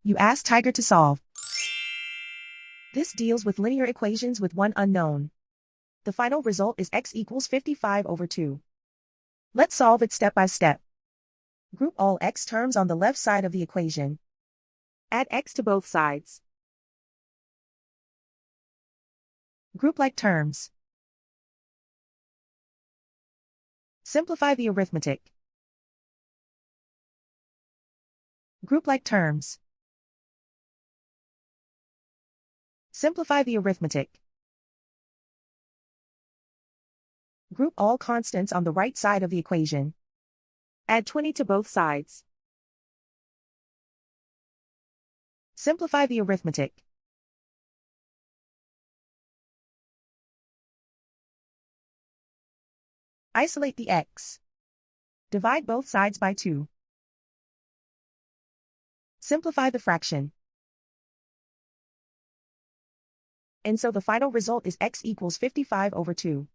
You ask Tiger to solve. This deals with linear equations with one unknown. The final result is x equals 55/2. Let's solve it step by step. Group all x terms on the left side of the equation. Add x to both sides. Group like terms. Simplify the arithmetic. Group like terms. Simplify the arithmetic. Group all constants on the right side of the equation. Add 20 to both sides. Simplify the arithmetic. Isolate the x. Divide both sides by 2. Simplify the fraction. And so the final result is x equals 55/2.